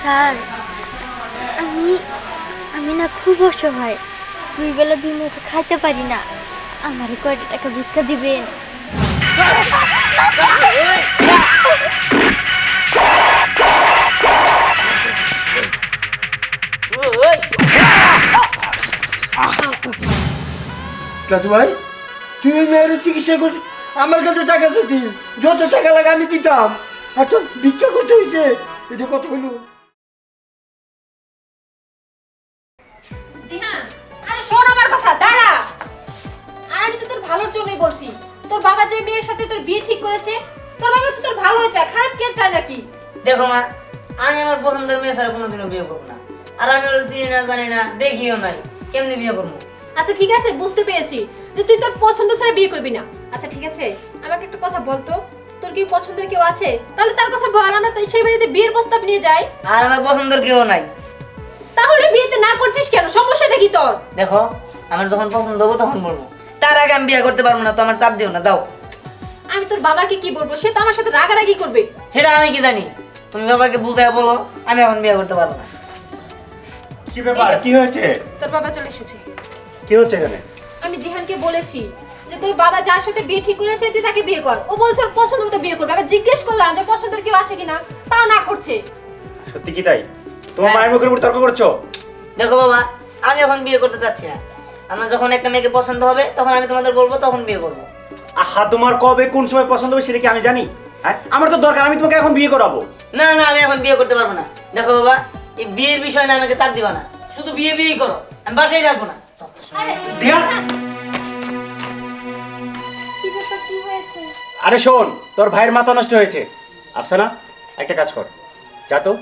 Sir আমি আমি না খুব অসহায়, দুই বেলা দুই মুঠো খাইতে পারি না, আমারে কয়টা টাকা ভিক্ষা দিবেন? দাদু ভাই, তুই ওই মেয়ের চিকিৎসা করছি, আমার কাছে টাকা চাইতি, যত টাকা লাগে আমি দিতাম, আর তো ভিক্ষা করতে হয়েছে, এটা কত হইল? আরে শোন আমার কথা, দাঁড়া। আর আমি তো তোর ভালোর জন্যই বলছি। তোর বাবা যে মেয়ের সাথে তোর বিয়ে ঠিক করেছে, তোর বাবা তো তোর ভালো হয়ে চায়, খারাপ কে চায় নাকি? দেখো মা, আমি আমার পছন্দের মেয়ে ছাড়া কোনোদিনও বিয়ে করবো না। আর আমি ওর চিনি না, জানি না, দেখিও নাই, কেমনি বিয়ে করবো? আচ্ছা ঠিক আছে, বুঝতে পেরেছি যে তুই তোর পছন্দ ছাড়া বিয়ে করবি না। আচ্ছা ঠিক আছে, আমাকে একটা কথা বলতো, তোর কি পছন্দের কেউ আছে? তাহলে তার কথা বল, আমরা তো সেই বাড়িতে বিয়ের প্রস্তাব নিয়ে যাই। আর আমার পছন্দের কেউ নাই। তাহলে বিয়েতে না করছিস কেন? সমস্যাটা কি তোর? দেখো, আমার যখন পছন্দ হবে তখন বলবো, তার আগে আমি বিয়ে করতে পারবো না। তো আমার চাপ দিও না, যাও। আমি তোর বাবাকে কি বলবো? সে তো আমার সাথে রাগারাগি করবে। সেটা আমি কি জানি? তুমি বাবাকে বুঝায় বলো, আমি এখন বিয়ে করতে পারবো না। কি ব্যাপার, কি হয়েছে? তোর বাবা চলে এসেছে। কি হচ্ছে এখানে? আমি দিহানকে বলেছি যে তোর বাবা যার সাথে বিয়ে ঠিক করেছে তুই তাকে বিয়ে কর। ও বলছে ওর পছন্দ মতো বিয়ে করবে। আবার জিজ্ঞেস করলাম যে পছন্দের কেউ আছে কিনা, তাও না করছে। সত্যি কি তাই? তোমার মায়ের মুখের উপর তর্ক করছো? দেখো বাবা, আমি এখন বিয়ে করতে চাচ্ছি না। আমার যখন একটা মেয়েকে পছন্দ হবে তখন আমি তোমাদের বলবো, তখন বিয়ে করবো। আহা, তোমার কবে কোন সময় পছন্দ হবে সেটা কি আমি জানি? হ্যাঁ, আমার তো দরকার, আমি তোমাকে এখন বিয়ে করাবো। না না, আমি এখন বিয়ে করতে পারবো না। দেখো বাবা, এই বিয়ের বিষয় না, আমাকে চাপ দিবা না। শুধু বিয়ে বিয়েই করো, আমি বাসায় রাখবো না। কি ব্যাপার, কি হয়েছে? আরে শোন, তোর ভাইয়ের মাথা নষ্ট হয়েছে। আফসানা, একটা কাজ কর, যা তো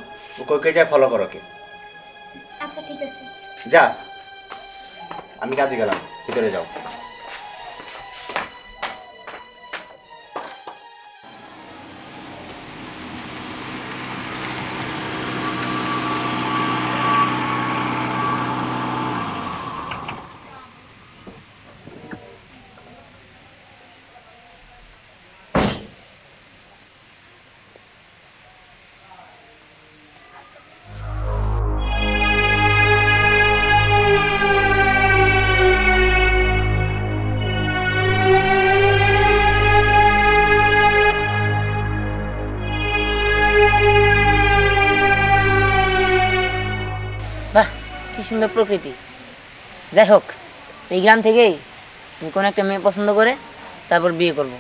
ওকে যা ফলো কর ওকে। আচ্ছা ঠিক আছে। যা, আমি কাজে গেলাম, ভিতরে যাও। বাহ, কি সুন্দর প্রকৃতি। যাই হোক, এই গ্রাম থেকেই আমি কোনো একটা মেয়ে পছন্দ করে তারপর বিয়ে করবো।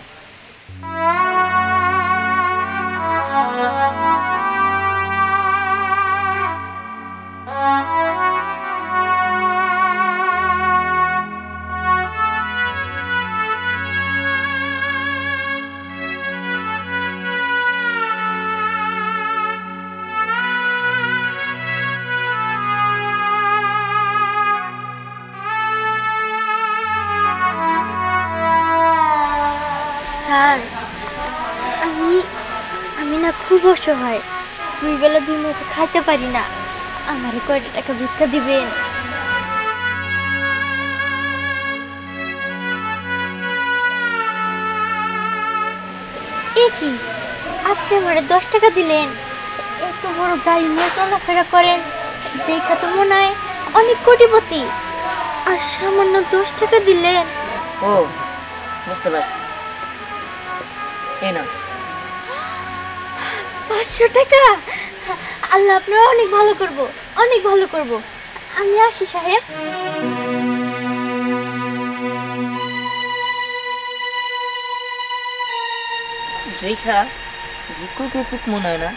স্যার আমি আমি না খুব অসহায়, দুই বেলা দুই মুঠো খাইতে পারি না, আমারে কয়টা টাকা ভিক্ষা দিবেন? এ কি, আপনি আমারে 10 টাকা দিলেন? এত বড় গাড়ি নিয়ে চলাফেরা করেন, দেখা তো মনে হয় অনেক কোটিপতি, আর সামান্য 10 টাকা দিলেন? ও, বুঝতে পারছি। এই না, 500 টাকা? আল্লাহ আপনার অনেক ভালো করব, অনেক ভালো করব। আমি আসি সাহেব। রেখা ভিক্ষা করতে মনে হয় না,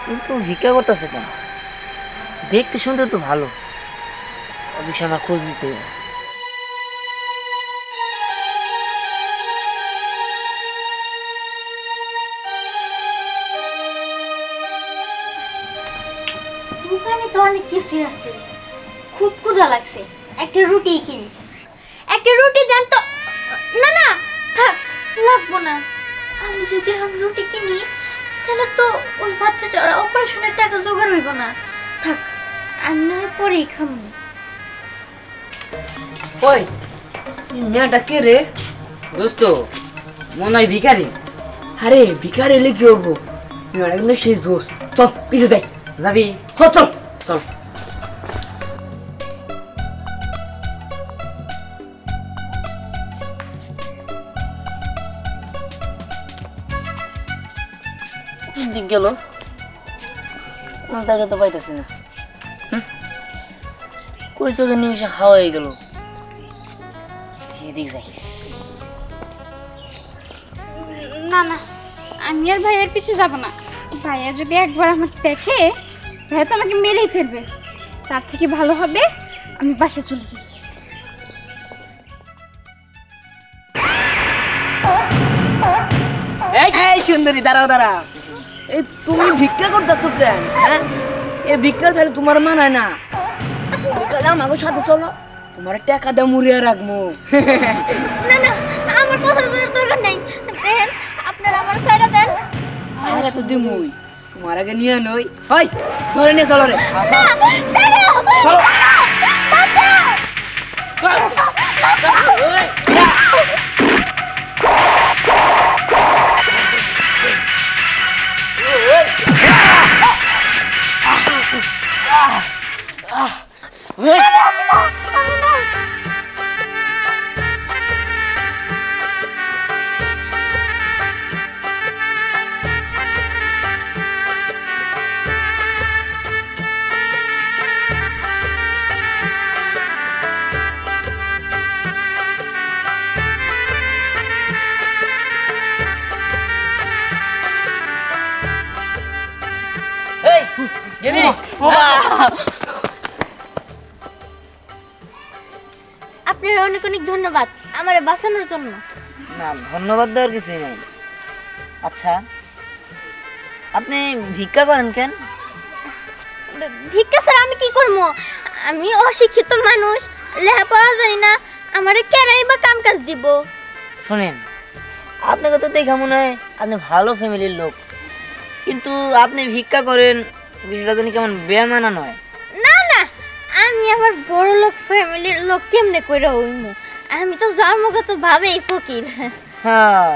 কিন্তু ভিক্ষা করতেছে কেন? দেখতে শুনতে তো ভালো, অবশ্যই আমার খোঁজ দিতে হবে। দোকানে তো অনেক কিছুই আছে, খুব ক্ষুধা লাগছে, একটা রুটি কিনি। একটা রুটি দেন তো। না না থাক, লাগবো না। আমি যদি এখন রুটি কিনি তাহলে তো ওই বাচ্চাটার অপারেশনের টাকা জোগাড় হইব না। থাক, আমি না হয় পরেই খাবো। ওই মেয়েটা কে রে? দোস্ত, মনে হয় ভিখারি। আরে ভিখারি এলে কি হবো, মেয়েটা কিন্তু সেই জোস। চল পিছে যাই। যাবি? চল চল চল। দিক গেল কোন জায়গা তো পাইতেছি না। কই চোখের নিমিশে হাওয়া হয়ে গেল। এদিক যাই। না না, আমি আর ভাইয়ের পিছু যাব না। ভাইয়া যদি একবার আমাকে দেখে, ভাইয়া তো আমাকে মেরেই ফেলবে। তার থেকে ভালো হবে আমি বাসে চলে যাই। এই সুন্দরী, দাঁড়াও দাঁড়াও। এই তুমি ভিক্ষা করতেছো কেন? হ্যাঁ, এই ভিক্ষা ছাড়া তোমার মানায় না। বিকালে আমাকে সাথে চলো, তোমার টাকা দিয়ে মুড়িয়ে রাখবো। না না, আমার কথা দরকার নাই। দেখেন, আপনারা আমার সাইডা দেন। সারা তো দিমুই, তোমার আগে নিয়ে নই। হয় ধরে নিয়ে চলো রে। আপনার অনেক অনেক ধন্যবাদ আমারে বাঁচানোর জন্য। না, ধন্যবাদ দেওয়ার কিছুই নেই। আচ্ছা, আপনি ভিক্ষা করেন কেন? ভিক্ষা স্যার আমি কি করবো? আমি অশিক্ষিত মানুষ, লেখাপড়া জানি না, আমারে কেনাই বা কাম কাজ দিব। শোনেন, আপনাকে তো দেখা মনে হয় আপনি ভালো ফ্যামিলির লোক, কিন্তু আপনি ভিক্ষা করেন, বিষয়টা জানি কেমন বেমানা নয়। না না, আমি আবার বড় লোক ফ্যামিলির লোক কেমনে কইরা হইমু? আমি তো জন্মগত ভাবেই ফকির। হ্যাঁ,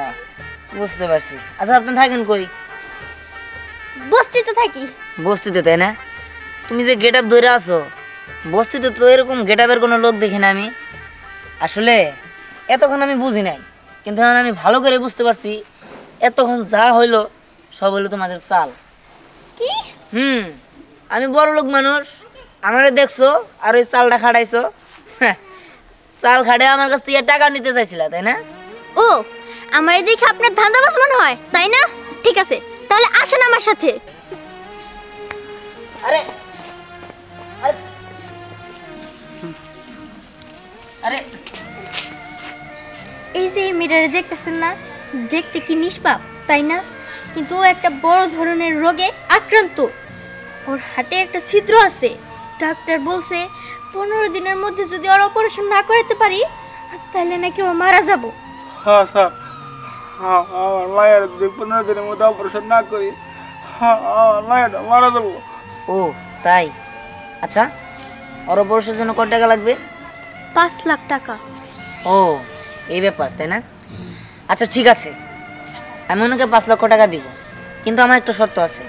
বুঝতে পারছি। আচ্ছা, আপনি থাকেন কই? বস্তিতে থাকি। বস্তিতে, তাই না? তুমি যে গেট আপ ধরে আসো, বস্তিতে তো এরকম গেট আপের কোনো লোক দেখি না আমি। আসলে এতক্ষণ আমি বুঝি নাই, কিন্তু এখন আমি ভালো করে বুঝতে পারছি এতক্ষণ যা হইলো সব হইলো তোমাদের চাল। কি? আমি বড় লোক মানুষ, আমারে দেখছো আর ওই চালটা খাটাইছো। চাল খাটে আমার কাছ থেকে টাকা নিতে চাইছিলা, তাই না? ও, আমারে দেখে আপনার ধান্দাবাজ মনে হয়, তাই না? ঠিক আছে, তাহলে আসেন আমার সাথে। আরে আরে আরে এই যে এই মেয়েটারে দেখতেছেন না, দেখতে কি নিষ্পাপ, তাই না? কিন্তু ও একটা বড় ধরনের রোগে আক্রান্ত। ওর হাতে একটা ছিদ্র আছে। ডাক্তার বলছে 15 দিনের মধ্যে যদি ওর অপারেশন না করাতে পারি, তাহলে নাকি ও মারা যাব। হ্যাঁ স্যার, হ্যাঁ আমার মায়ের যদি 15 দিনের মধ্যে অপারেশন না করি, হ্যাঁ আমার মায়ের মারা যাবো। ও তাই? আচ্ছা, ওর অপারেশনের জন্য কত টাকা লাগবে? 5 লাখ টাকা। ও, এই ব্যাপার, তাই না? আচ্ছা ঠিক আছে, আমি ওনাকে 5 লক্ষ টাকা দিব, কিন্তু আমার একটা শর্ত আছে।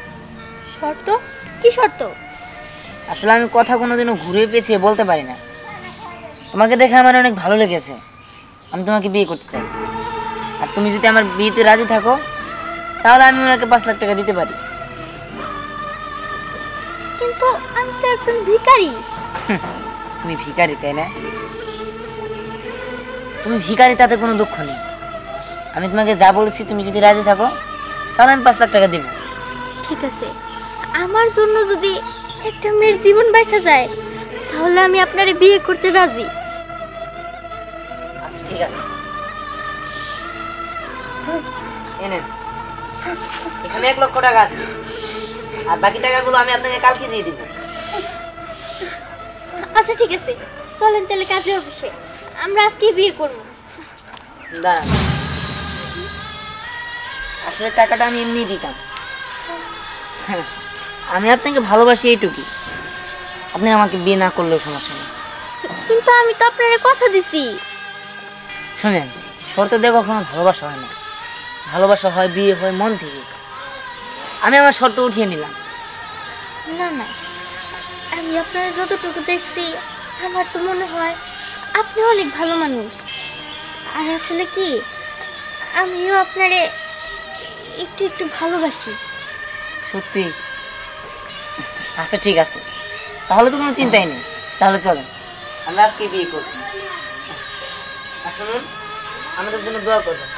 শর্ত? কি শর্ত? আসলে আমি কথা কোনোদিনও ঘুরে পেঁচিয়ে বলতে পারি না। তোমাকে দেখে আমার অনেক ভালো লেগেছে, আমি তোমাকে বিয়ে করতে চাই। আর তুমি যদি আমার বিয়েতে রাজি থাকো, তাহলে আমি ওনাকে 5 লাখ টাকা দিতে পারি। কিন্তু আমি তো একজন ভিখারি। তুমি ভিখারি, তাই না? তুমি ভিখারি, তাতে কোনো দুঃখ নেই। আমি তোমাকে যা বলেছি, তুমি যদি রাজি থাকো তাহলে আমি 5 লাখ টাকা দেব। ঠিক আছে, আমার জন্য যদি একটা মেয়ের জীবন বাঁচা যায়, তাহলে আমি আপনারে বিয়ে করতে রাজি। আচ্ছা ঠিক আছে, এনেন, এখানে 1 লক্ষ টাকা আছে, আর বাকি টাকাগুলো আমি আপনাকে কালকে দিয়ে দিব। আচ্ছা ঠিক আছে, চলেন তাহলে কাজে অফিসে, আমরা আজকে বিয়ে করবো। দাঁড়ান, আসলে টাকাটা আমি এমনি দিতাম। হ্যাঁ, আমি আপনাকে ভালোবাসি এইটুকু, আপনি আমাকে বিয়ে না করলেও সমস্যা নেই। কিন্তু আমি তো আপনারে কথা দিছি। শোনেন, শর্ত দিয়ে কখনো ভালোবাসা হয় না, ভালোবাসা হয়, বিয়ে হয় মন থেকে। আমি আমার শর্ত উঠিয়ে নিলাম। না না, আমি আপনারা যতটুকু দেখছি আমার তো মনে হয় আপনি অনেক ভালো মানুষ। আর আসলে কি, আমিও আপনারে একটু একটু ভালোবাসি। সত্যি? আচ্ছা ঠিক আছে, তাহলে তো কোনো চিন্তাই নেই। তাহলে চলেন আমরা আজকে বিয়ে করব। আর শুনুন, আমাদের জন্য দোয়া করবেন।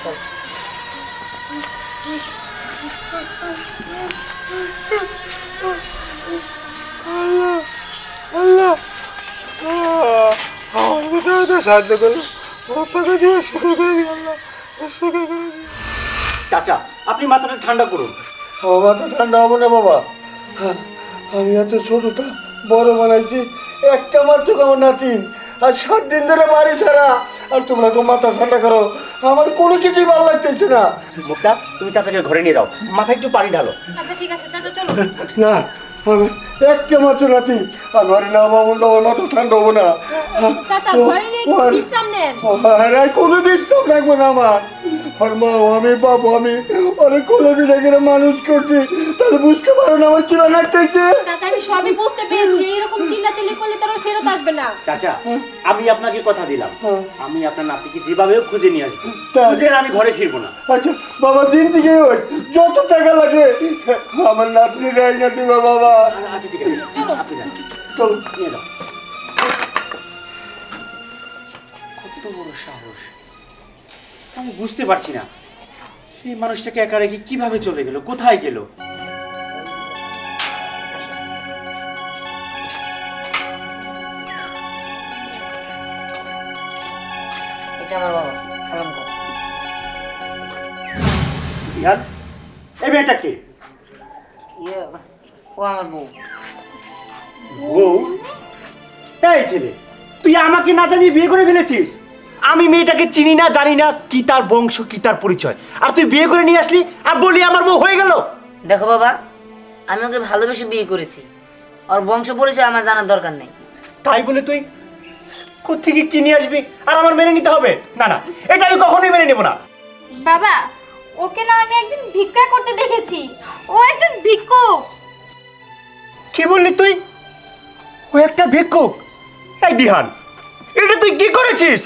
চল। আল্লাহ আমাকে সাহায্য করো, চাচা আপনি মাথাটা ঠান্ডা করুন। আমার মাথা ঠান্ডা হবো না বাবা। আমি এত ছোটটা বড় বানাইছি, একটা মাত্র আমার নাতি, আর 7 দিন ধরে বাড়ি ছাড়া, আর তোমরা তো মাথা ঠান্ডা করো। আমার কোনো কিছুই ভালো লাগতেছে না। মুক্তা তুমি চাচাকে ঘরে নিয়ে যাও, মাথায় একটু পানি ঢালো। আচ্ছা ঠিক আছে চাচা চলো। না, আমি একটা মাত্র নাতি, আর ঘরে না বাবু, আমার মাথা ঠান্ডা হবো না। চাচা ঘরে গিয়ে একটু বিশ্রাম নেন। আর কোনো বিশ্রাম রাখবো না আমার। আর মা আমি বাবু আমি অনেক কোলে পিঠে করে মানুষ করছি, তাহলে বুঝতে পারো না আমার কিনা লাগতেছে। চাচা আমি সবই বুঝতে পেরেছি, এরকম চিল্লাচিল্লি করলে তারা ফেরত আসবে না। চাচা আমি আপনাকে কথা দিলাম, হ্যাঁ। আমি আপনার নাতিকে যেভাবে হোক খুঁজে নিয়ে আসবো। তা- খুঁজে আমি ঘরে ফিরবো না। আচ্ছা বাবা, জিন্দিগি ওই যত টাকা লাগে আমার নাতনি রাই না দিবা বাবা। আচ্ছা ঠিক আছে আপনি যান, চলো। নিয়ে যাও। কত বড় সাহস, আমি বুঝতে পারছি না সেই মানুষটাকে একা রেখে কিভাবে চলে গেল, কোথায় গেল। এটা আমার বাবা, সালাম কর। বিহান এই মেয়েটা কে? ইয়ে, ও আমার বউ। বউ? এই ছেলে, তুই আমাকে না জানিয়ে বিয়ে করে ফেলেছিস। আমি মেয়েটাকে চিনি না, জানি না কি তার বংশ, কি তার পরিচয়, আর তুই বিয়ে করে নিয়ে আসলি আর বলি আমার বউ হয়ে গেল। দেখো বাবা, আমি ওকে ভালোবেসে বিয়ে করেছি, ওর বংশ পরিচয় আমার জানার দরকার নেই। তাই বলে তুই কোত্থেকে কি নিয়ে আসবি আর আমার মেনে নিতে হবে? না না, এটা আমি কখনোই মেনে নেব না। বাবা, ওকে না আমি একদিন ভিক্ষা করতে দেখেছি, ও একজন ভিক্ষুক। কি বললি তুই? ও একটা ভিক্ষুক? এই দিহান, এটা তুই কি করেছিস?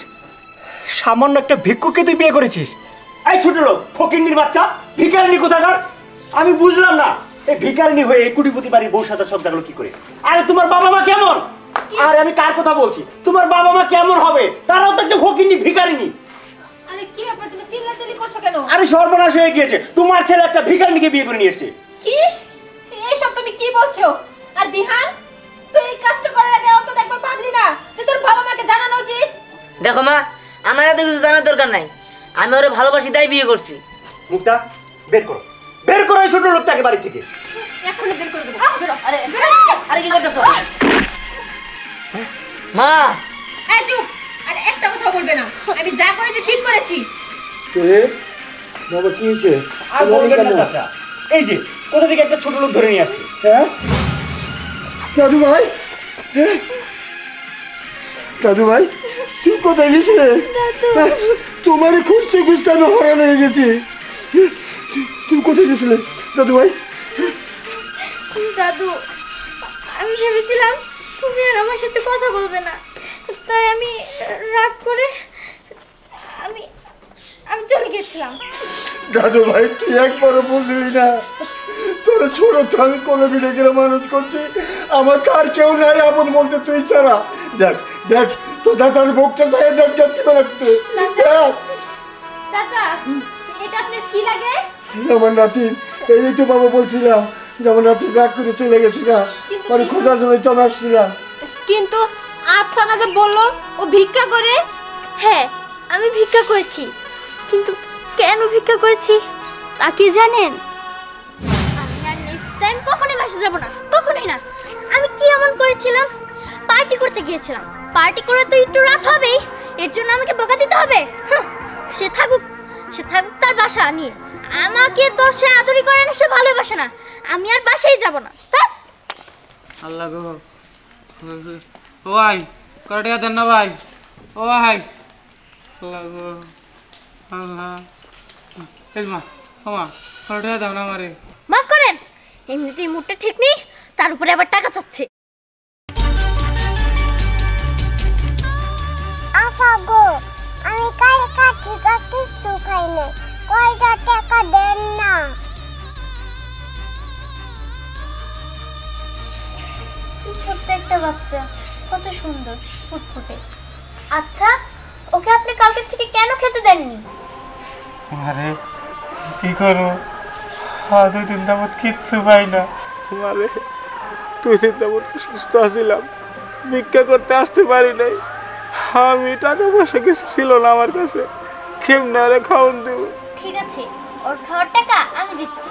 সামান্য একটা ভিক্ষুককে তুই বিয়ে করেছিস? এই ছোট লোক, ফকিন্নির বাচ্চা, ভিখারিনী কোথাকার। আমি বুঝলাম না এই ভিখারিনী হয়ে এই কোটিপতি বাড়ির বউ সাথে সব দেখালো কি করে। আরে তোমার বাবা মা কেমন? আরে আমি কার কথা বলছি? তোমার বাবা মা কেমন হবে? তারাও তো একটা ফকিন্নি, ভিখারিনী। আরে কি ব্যাপার, তুমি চিল্লাচিল্লি করছো কেন? আরে সর্বনাশ হয়ে গিয়েছে, তোমার ছেলে একটা ভিখারিনীকে বিয়ে করে নিয়ে এসেছে। কি এইসব তুমি কি বলছো? আর দিহান, তুই এই কাজটা করার আগে অন্তত একবার ভাবলি না যে তোর বাবা মাকে জানানো উচিত? দেখো মা, আমার এত কিছু জানার দরকার নাই, আমি ওরে ভালোবাসি তাই বিয়ে করছি। মুক্তা, বের করো, বের করো এই ছোট লোকটাকে বাড়ি থেকে। এখনই বের করে দেবো। বেরো। আরে আরে কি করতেছো মা? এই চুপ, আর একটা কথা বলবে না। আমি যা করেছি ঠিক করেছি। কে বাবা, কি হয়েছে? আর বলবেন না চাচা, এই যে কোথা থেকে একটা ছোট লোক ধরে নিয়ে আসছে। হ্যাঁ দাদু ভাই, দাদু ভাই তুমি কোথায় গেছিলে? তোমার খুঁজতে খুঁজতে আমি হরান হয়ে গেছি। তুমি কোথায় গেছিলে দাদু ভাই? দাদু, আমি ভেবেছিলাম তুমি আর আমার সাথে কথা বলবে না, তাই আমি রাগ করে আমি আমি চলে গেছিলাম। দাদু ভাই তুই একবারও বুঝলি না, তোর ছোট আমি কোলে পিঠে করে মানুষ করছি, আমার তার কেউ নাই আপন বলতে তুই ছাড়া। দেখ দেখ তোর দাদার বুকটা চাই, দেখ যাচ্ছি বেড়াচ্ছে। চাচা, এটা আপনার কি লাগে? আমার নাতি, এই তো বাবা বলছিলাম যে আমার নাতি রাগ করে চলে গেছে গা, মানে খোঁজার জন্য তো আমি আসছিলাম। কিন্তু আফসানা যে বললো ও ভিক্ষা করে। হ্যাঁ, আমি ভিক্ষা করেছি, কিন্তু কেন ভিক্ষা করেছি তা কি জানেন? আমি আর নেক্সট টাইম কখনোই বাসা যাব না, কখনোই না। আমি কি এমন করেছিলাম? পার্টি করতে গিয়েছিলাম, পার্টি করে তো একটু রাত হবেই, এর জন্য আমাকে বকা দিতে হবে? সে থাকুক তার বাসা নিয়ে, আমাকে তো সে আদরি করে না, সে ভালোবাসে না, আমি আর বাসায় যাব না। আল্লাহ গো, ও ভাই কত টাকা দেন না ভাই? ও ভাই, আল্লাহ গো, আল্লাহ। এই মা ওমা কত টাকা দাও না আমারে মাফ করেন, এমনিতেই মুডটা ঠিক নেই, তার উপরে আবার টাকা চাচ্ছে। আফা গো, আমি কালকা থেকে কিছু খাই না, কয়টা টাকা দেন না। কি ছোট্ট একটা বাচ্চা, কত সুন্দর ফুটফুটে। আচ্ছা, ওকে আপনি কালকে থেকে কেন খেতে দেননি? আরে কি করবো, 2 দিন যাবত কিচ্ছু পাই না। আরে 2 দিন যাবত সুস্থ আছিলাম, ভিক্ষা করতে আসতে পারি নাই। আমি টাকা পয়সা কিছু ছিল না আমার কাছে, কেমনে আরে খাওয়ান দেব? ঠিক আছে, ওর খাওয়ার টাকা আমি দিচ্ছি।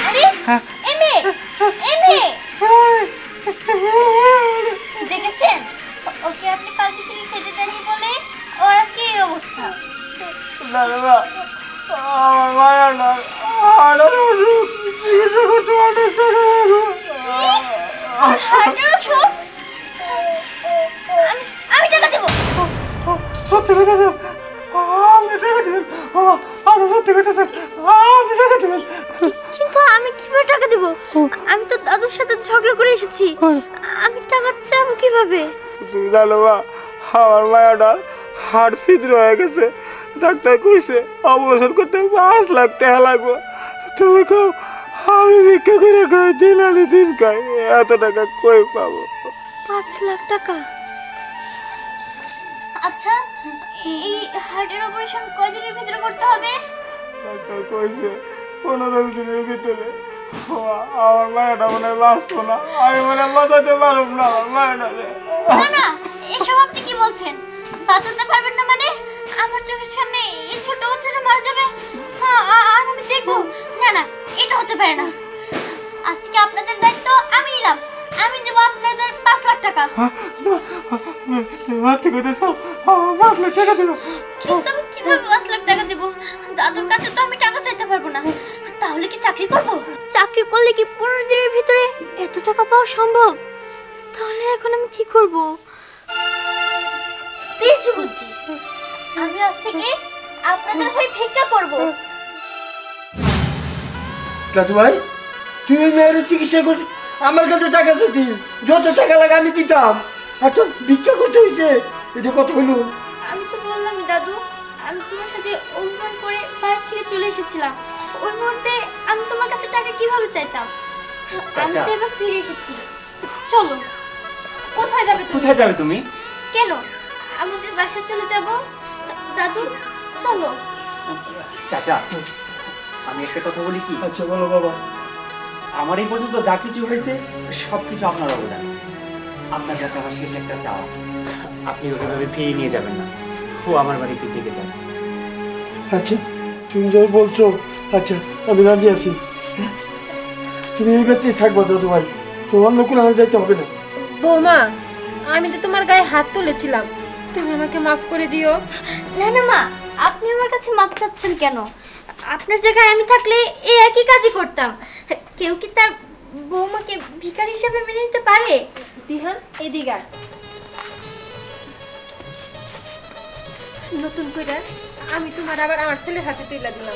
আরে এমে এমে, দেখেছেন ওকে আপনি কালকে থেকে খেতে দেননি বলে ওর আজকে এই অবস্থা। না না, আমার মায়া না, আর কিছু করতে পারি হার্টের অসুখ? আমি টাকা দেবো। সত্যি কথা স্যার, আপনি টাকা দেবেন? আমি সত্যি কথা স্যার, আপনি টাকা দেবেন? কিন্তু আমি কিভাবে টাকা দেব? আমি তো দাদুর সাথে ঝগড়া করে এসেছি, আমি টাকা চাবো কিভাবে? তুমি জানো মা, আমার মায়াটার হাড় ছিদ্র হয়ে গেছে, ডাক্তার কইছে অপারেশন করতে 5 লাখ টাকা লাগবে। তুমি কও আমি ভিক্ষা করে খাই, দিন আনি দিন খাই, এত টাকা কই পাবো? 5 লাখ টাকা? আচ্ছা, এই হার্টের অপারেশন কয়দিনের ভিতরে করতে হবে? ডাক্তার কইছে 15 দিনের ভিতরে। আমার মায়াটা মনে হয় বাঁচতো না, আমি মনে হয় বাঁচাতে পারব না আমার মায়াটারে। না না, এসব আপনি কি বলছেন? বাঁচাতে পারবেন না মানে? আমার চোখের সামনে এই ছোট বাচ্চাটা মারা যাবে আর আমি দেখবো? না না, এটা হতে পারে না। আজ থেকে আপনাদের দায়িত্ব আমি নিলাম, আমি দেবো আপনাদের 5 লাখ টাকা। সত্যি কথা স্যার, আমার 5 লাখ টাকা দেবো। কিন্তু আমি কিভাবে 5 লাখ টাকা দেব? দাদুর কাছে তো আমি টাকা চাইতে পারবো না। তাহলে কি চাকরি করব? চাকরি করলে কি 15 দিনের ভিতরে এত টাকা পাওয়া সম্ভব? তাহলে এখন আমি কি করব? পেয়েছি বুদ্ধি, আমি আজ থেকে আপনাদের হয়ে ভিক্ষা করব। দাদু ভাই, তুই ওই মেয়ের চিকিৎসা করতে আমার কাছে টাকা চাইতি, যত টাকা লাগে আমি দিতাম, আর তো ভিক্ষা করতে হয়েছে, এটা কত হইল? আমি তো বললামই দাদু, আমি তোমার সাথে অভিমান করে বাইরে থেকে চলে এসেছিলাম। ওই মুহূর্তে আমি তোমার কাছে টাকা কিভাবে চাইতাম? আমি তো এবার ফিরে এসেছি। চলো। কোথায় যাবে তুমি? কোথায় যাবে তুমি? কেন, আমাদের বাসায় চলে যাব। দাদু চলো। চাচা, আমি একটা কথা বলি কি? আচ্ছা বলো বাবা। আমার এই পর্যন্ত যা কিছু হয়েছে সব কিছু আপনার অবদান। আপনার কাছে আমার শেষ একটা চাওয়া, আপনি ওইভাবে ফিরিয়ে নিয়ে যাবেন না, ও আমার বাড়িতে থেকে যান। আচ্ছা তুমি যাই বলছো, আচ্ছা আমি রাজি আছি। তুমি এই বাড়িতেই থাকবা দাদু ভাই, তো অন্য কোনো আর যাইতে হবে না। বৌমা, আমি তো তোমার গায়ে হাত তুলেছিলাম, তুমি আমাকে মাফ করে দিও। না না মা, আপনি আমার কাছে মাপ চাচ্ছেন কেন? আপনার জায়গায় আমি থাকলে এই একই কাজই করতাম। কেউ কি তার বৌমাকে ভিখারি হিসেবে মেনে নিতে পারে? দিহান, এদিকে আয়। নতুন করে আমি তোমার আবার আমার ছেলের হাতে তুলে দিলাম।